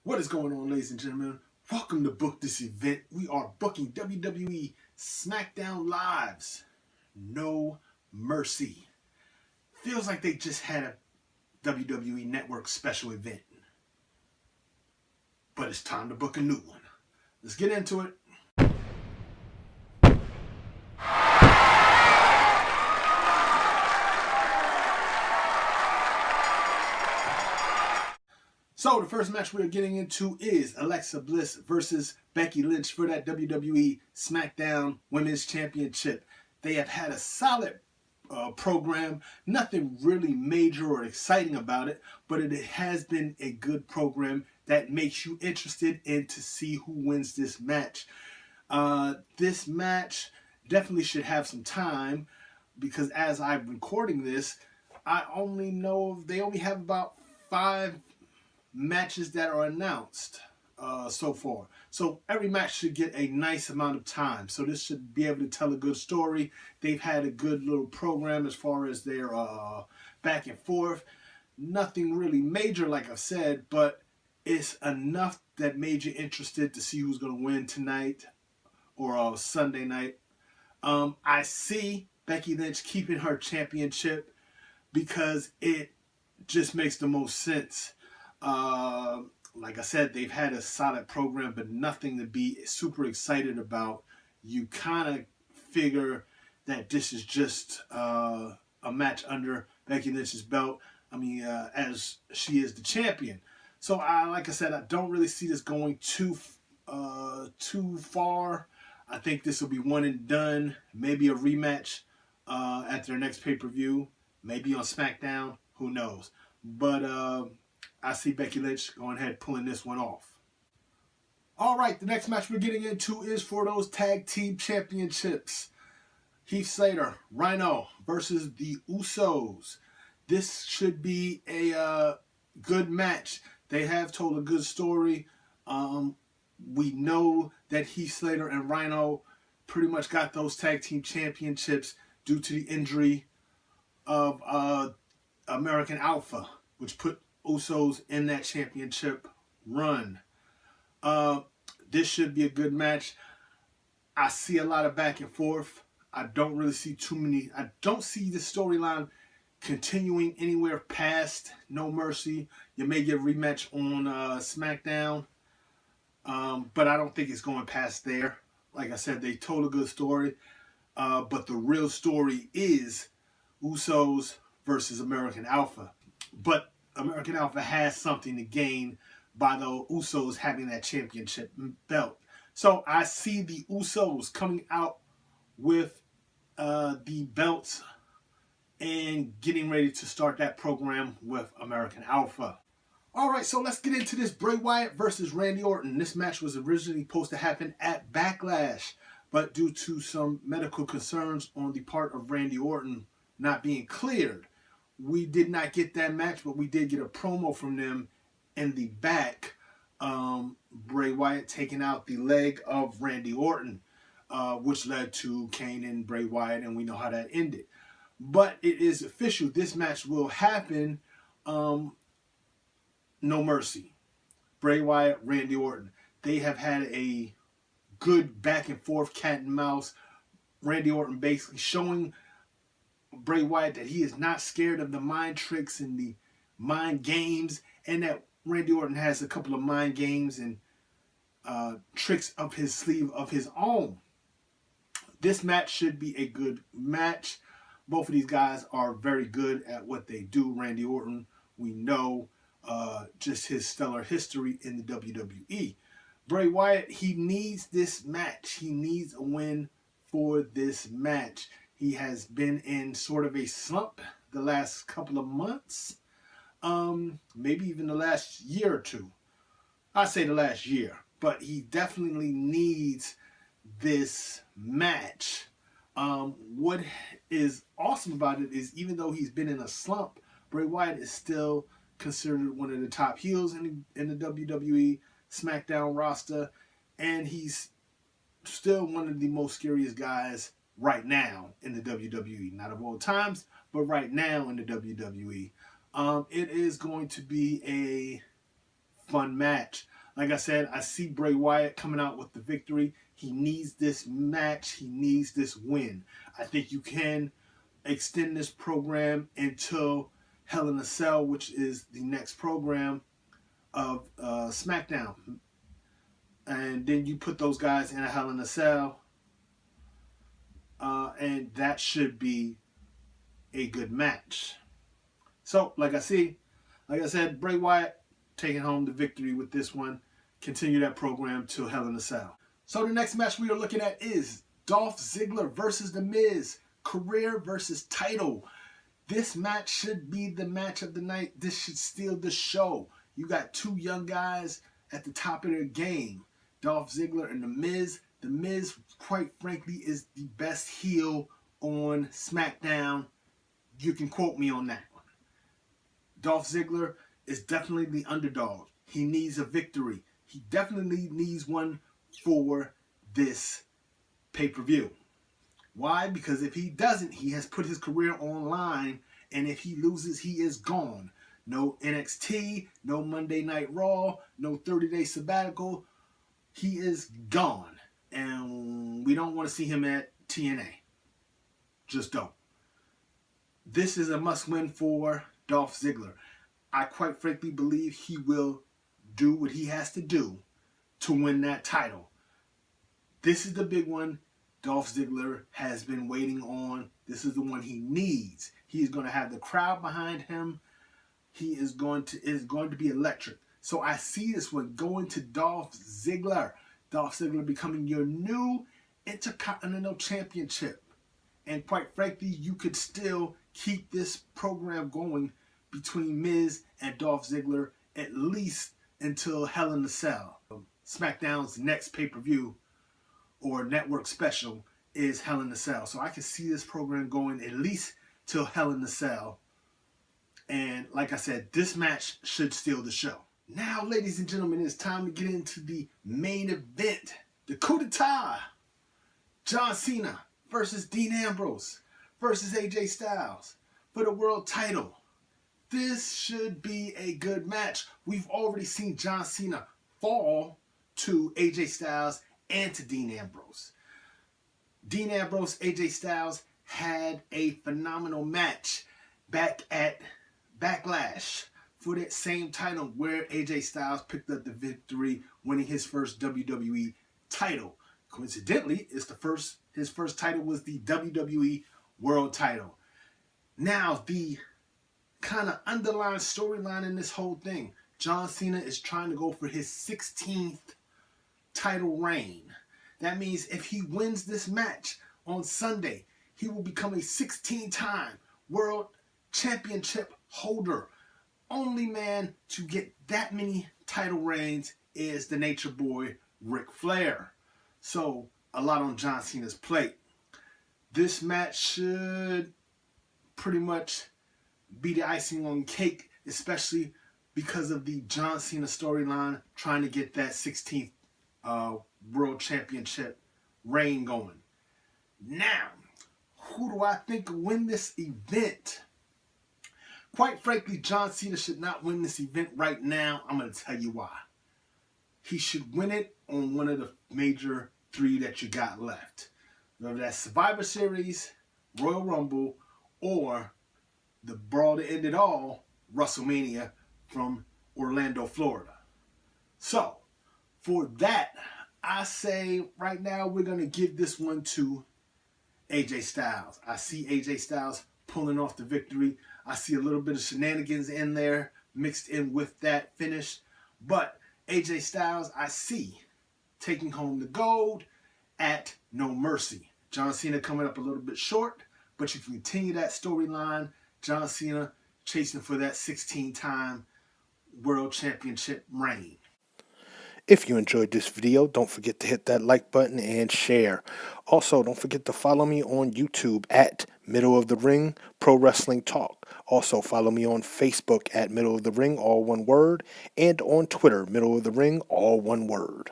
What is going on, ladies and gentlemen? Welcome to book this event. We are booking WWE SmackDown Live's No Mercy. Feels like they just had a WWE Network special event. But it's time to book a new one. Let's get into it. So the first match we're getting into is Alexa Bliss versus Becky Lynch for that WWE SmackDown Women's Championship. They have had a solid program, nothing really major or exciting about it, but it has been a good program that makes you interested in to see who wins this match. This match definitely should have some time because as I'm recording this, I only know they only have about 5 matches that are announced so far. So every match should get a nice amount of time. So this should be able to tell a good story. They've had a good little program as far as their back and forth. Nothing really major, like I've said, but it's enough that made you interested to see who's going to win tonight or Sunday night. I see Becky Lynch keeping her championship because it just makes the most sense. Like I said, they've had a solid program, but nothing to be super excited about. You kind of figure that this is just a match under Becky Lynch's belt. I mean, as she is the champion. So, like I said, I don't really see this going too far. I think this will be one and done. Maybe a rematch at their next pay-per-view. Maybe on SmackDown. Who knows? But I see Becky Lynch going ahead pulling this one off. All right, the next match we're getting into is for those tag team championships. Heath, Slater, Rhino versus the Usos. This should be a good match. They have told a good story. We know that Heath, Slater, and Rhino pretty much got those tag team championships due to the injury of American Alpha, which put Usos in that championship run. This should be a good match. I see a lot of back and forth. I don't really see too many. I don't see the storyline continuing anywhere past No Mercy. You may get a rematch on SmackDown, but I don't think it's going past there. Like I said, they told a good story, but the real story is Usos versus American Alpha. But American Alpha has something to gain by the Usos having that championship belt. So I see the Usos coming out with the belts and getting ready to start that program with American Alpha. All right, so let's get into this Bray Wyatt versus Randy Orton. This match was originally supposed to happen at Backlash, but due to some medical concerns on the part of Randy Orton not being cleared, we did not get that match, but we did get a promo from them in the back. Bray Wyatt taking out the leg of Randy Orton, which led to Kane and Bray Wyatt, and we know how that ended. But it is official. This match will happen. No Mercy. Bray Wyatt, Randy Orton. They have had a good back and forth cat and mouse. Randy Orton basically showing Bray Wyatt that he is not scared of the mind tricks and the mind games, and that Randy Orton has a couple of mind games and tricks up his sleeve of his own. This match should be a good match. Both of these guys are very good at what they do. Randy Orton, we know just his stellar history in the WWE. Bray Wyatt, he needs this match. He needs a win for this match. He has been in sort of a slump the last couple of months. Maybe even the last year or two. I say the last year. But he definitely needs this match. What is awesome about it is even though he's been in a slump, Bray Wyatt is still considered one of the top heels in the WWE SmackDown roster. And he's still one of the most scariest guys right now in the WWE. Not of all times, but right now in the WWE. It is going to be a fun match. Like I said, I see Bray Wyatt coming out with the victory. He needs this match. He needs this win. I think you can extend this program until Hell in a Cell, which is the next program of SmackDown. And then you put those guys in a Hell in a Cell. And that should be a good match. So, like I said, Bray Wyatt taking home the victory with this one. Continue that program till Hell in a Cell. So the next match we are looking at is Dolph Ziggler versus The Miz. Career versus title. This match should be the match of the night. This should steal the show. You got two young guys at the top of their game. Dolph Ziggler and The Miz. The Miz, quite frankly, is the best heel on SmackDown. You can quote me on that one. Dolph Ziggler is definitely the underdog. He needs a victory. He definitely needs one for this pay-per-view. Why? Because if he doesn't, he has put his career on line, and if he loses, he is gone. No NXT, no Monday Night Raw, no 30-day sabbatical. He is gone. And we don't want to see him at TNA. Just don't. This is a must-win for Dolph Ziggler. I quite frankly believe he will do what he has to do to win that title. This is the big one Dolph Ziggler has been waiting on. This is the one he needs. He is going to have the crowd behind him. He is going to be electric. So I see this one going to Dolph Ziggler. Dolph Ziggler becoming your new Intercontinental Championship. And quite frankly, you could still keep this program going between Miz and Dolph Ziggler at least until Hell in a Cell. SmackDown's next pay-per-view or network special is Hell in a Cell. So I can see this program going at least till Hell in a Cell. And like I said, this match should steal the show. Now, ladies and gentlemen, it's time to get into the main event. The coup d'etat. John Cena versus Dean Ambrose versus AJ Styles for the world title. This should be a good match. We've already seen John Cena fall to AJ Styles and to Dean Ambrose. Dean Ambrose, AJ Styles had a phenomenal match back at Backlash for that same title where AJ Styles picked up the victory, winning his first WWE title. Coincidentally, his first title was the WWE World title. Now, the kind of underlying storyline in this whole thing, John Cena is trying to go for his 16th title reign. That means if he wins this match on Sunday, he will become a 16-time World Championship holder. Only man to get that many title reigns is the Nature Boy, Ric Flair. So, a lot on John Cena's plate. This match should pretty much be the icing on cake, especially because of the John Cena storyline trying to get that 16th World Championship reign going. Now, who do I think will win this event? Quite frankly, John Cena should not win this event right now. I'm going to tell you why. He should win it on one of the major three that you got left. Whether that's Survivor Series, Royal Rumble, or the brawl that ended all, WrestleMania from Orlando, Florida. So, for that, I say right now we're going to give this one to AJ Styles. I see AJ Styles pulling off the victory. I see a little bit of shenanigans in there mixed in with that finish. But AJ Styles, I see taking home the gold at No Mercy. John Cena coming up a little bit short, but you can continue that storyline. John Cena chasing for that 16-time World Championship reign. If you enjoyed this video, don't forget to hit that like button and share. Also, don't forget to follow me on YouTube at Middle of the Ring Pro Wrestling Talk. Also, follow me on Facebook at Middle of the Ring, all one word, and on Twitter, Middle of the Ring, all one word.